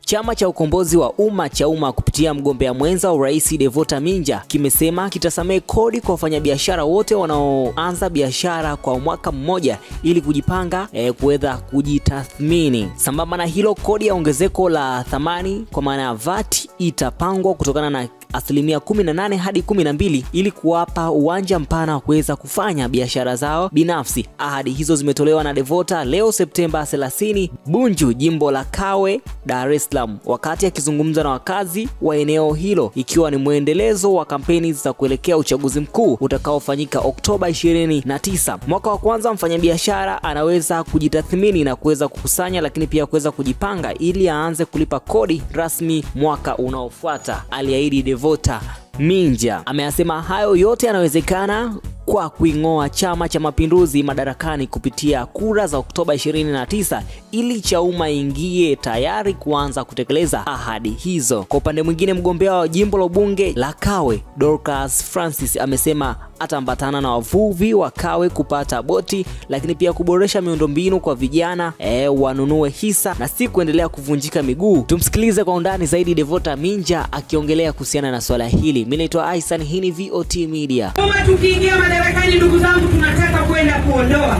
Chama cha Ukombozi wa Umma CHAUMMA kupitia mgombea mwenza wa urais Devota Minja kimesema kitasamehe kodi kwa wafanyabiashara wote wanaoanza biashara kwa mwaka mmoja ili kujipanga kuweza kujitathmini. Sambamba na hilo, kodi ya ongezeko la thamani kwa maana ya VAT itapangwa kutokana na 18% hadi 12% ili kuwapa uwanja mpana wa kuweza kufanya biashara zao binafsi. Ahadi hizo zimetolewa na Devota leo Septemba 30 Bunju, jimbo la Kawe, Dar es Salaam, wakati akizungumza na wakazi wa eneo hilo, ikiwa ni muendelezo wa kampeni za kuelekea uchaguzi mkuu utakaofanyika Oktoba 29. Mwaka wa kwanza mfanyabiashara anaweza kujitathmini na kuweza kukusanya, lakini pia kuweza kujipanga ili aanze kulipa kodi rasmi mwaka unaofuata, aliahidi Devota Minja. Ameyasema hayo yote yanawezekana kwa kuingoa Chama cha Mapinduzi madarakani kupitia kura za Oktoba 29 ili CHAUMMA ingie tayari kuanza kutekeleza ahadi hizo. Kwa upande mwingine, mgombea wa jimbo la bunge la Kawe Dorcas Francis amesema ataambatana na wavuvi wa Kawe kupata boti, lakini pia kuboresha miundombinu kwa vijana wanunue hisa na si kuendelea kuvunjika miguu. Tumsikilize kwa undani zaidi Devota Minja akiongelea kuhusiana na swala hili. Mimi naitwa Aisan, hii ni VOT Media. Kama tukiingia madarakani, ndugu zangu, tunataka kwenda kuondoa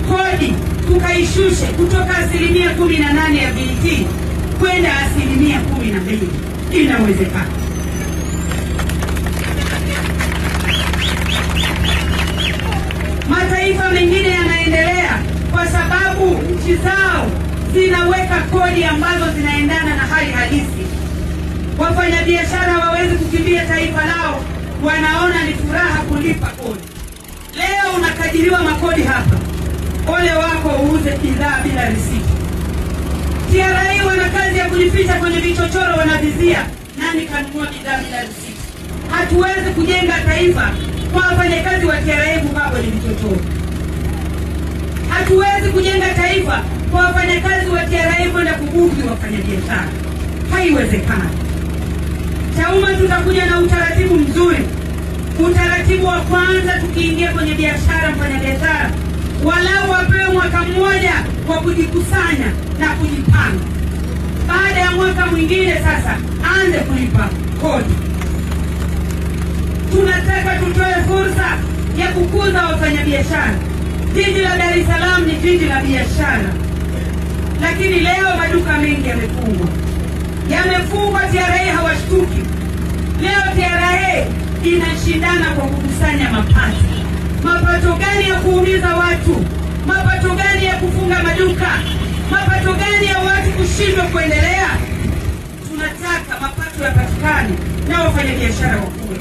kodi, tukaishushe kutoka 18% ya VAT kwenda 12%. Inawezekana. Mataifa mengine yanaendelea kwa sababu nchi zao zinaweka kodi ambazo zinaendana na hali halisi. Wafanyabiashara waweze kukimbia taifa lao, wanaona ni furaha kulipa kodi. Leo unakadiriwa makodi hapa, ole wako uuze bidhaa bila risiti. TRA wana kazi ya kujificha kwenye vichochoro, wanavizia nani kanunua bidhaa bila risiti. Hatuwezi kujenga taifa kwa wafanyakazi wa TRA kukaa kwenye vichochoro. Hatuwezi kujenga taifa kwa wafanyakazi wa TRA kwenda kubugi wafanyabiashara. Haiwezekani. CHAUMMA tutakuja na utaratibu mzuri. Utaratibu wa kwanza, tukiingia kwenye biashara, mfanyabiashara walau wapewe mwaka mmoja wa kujikusanya na kujipanga. Baada ya mwaka mwingine sasa aanze kulipa kodi. Tunataka tutoe fursa ya kukuza wafanyabiashara. Jiji la Dar es Salaam ni jiji la biashara, lakini leo maduka mengi yamefungwa. TRA hawashtuki. Leo TRA inashindana kwa kukusanya mapato. Mapato gani ya kuumiza watu? Mapato gani ya kufunga maduka? Mapato gani ya watu kushindwa kuendelea? Tunataka mapato yapatikane na wafanyabiashara wakue.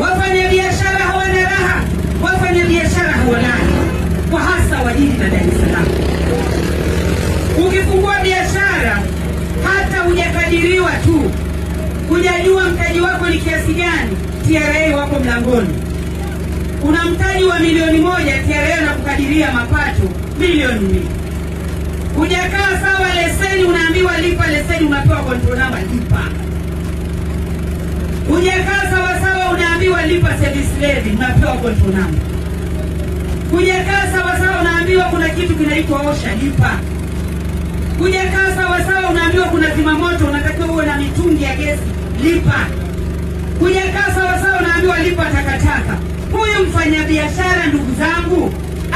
Wafanyabiashara hawana raha, wafanyabiashara hawanani, kwa hasa wa jiji la Dar es Salaam. Ukifungua biashara hata hujakadiriwa tu, hujajua mtaji wako ni kiasi gani, TRA wako mlangoni. Una mtaji wa milioni 1, TRA anakukadiria mapato milioni 2. Hujakaa sawa leseni, unaambiwa lipa leseni, unapewa control number, lipa. Hujakaa sawa sawa, unaambiwa lipa service levy, unapewa control number. Hujakaa sawa sawa, unaambiwa kuna kitu kinaitwa OSHA, lipa. Hujakaa sawa sawa, unaambiwa kuna zimamoto, unatakiwa uwe na mitungi ya gesi, lipa. Hujakaa sawa sawa, unaambiwa lipa takataka. Huyu mfanyabiashara, ndugu zangu,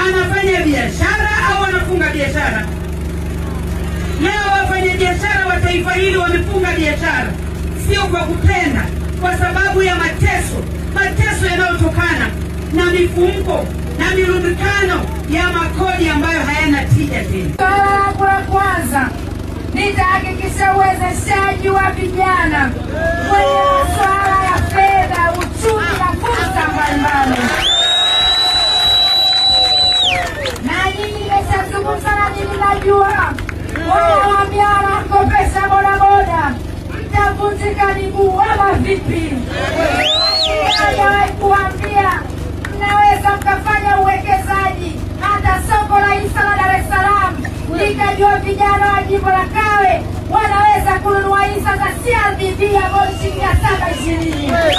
anafanya biashara au anafunga biashara? Leo wafanyabiashara wa taifa hili wamefunga biashara, sio kwa kupenda, kwa sababu ya mateso yanayotokana na mifumko na mirundikano ya makodi ambayo hayana tija tena. Kwa kwanza, nitahakikisha uwezeshaji wa vijana kwenye masuala ya fedha, uchumi na fursa mbalimbali. Na nyinyi nimeshazungumza na nyinyi, najua wale waambia wanakopesha bodaboda mtavunjika miguu wala vipi. Hajawahi kuambia mnaweza mkafanya uwekezaji hata soko la hisa la Dar es Salaam, likajua vijana wa jimbo la Kawe wanaweza kununua hisa za CRDB ambayo shilingi 720.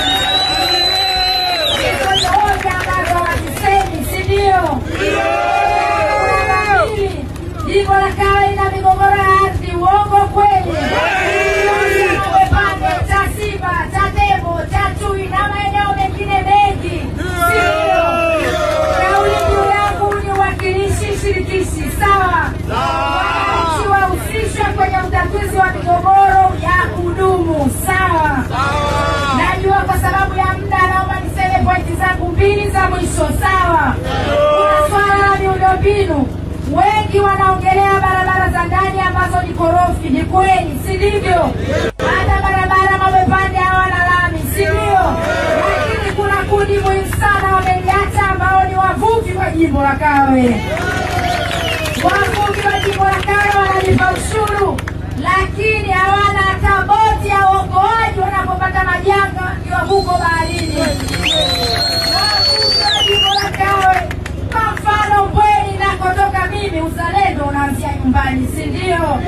Hizo ndio hoja ambazo wanasema, si ndio? Jimbo la Kawe ina migogoro wananchi. Sawa, wananchi wahusishwe kwenye utatuzi wa migogoro ya kudumu. Sawa, najua kwa sababu ya muda naomba niseme pointi zangu mbili za mwisho. Sawa, kuna swala la miundombinu. Wengi wanaongelea barabara za ndani ambazo ni korofi. Ni kweli, si ndivyo? Hata barabara mabepande hawana lami, si ndio? Lakini kuna kundi muhimu sana wameliacha ambao ni wavuvi wa jimbo la Kawe. Wavuvi wa jimbo la Kawe wanalipa ushuru, lakini hawana hata boti ya uokoaji wanapopata majanga wakiwa huko baharini. Wavuvi wa jimbo la Kawe, kwa mfano kweli nakotoka mimi, uzalendo unaanzia nyumbani, si ndio?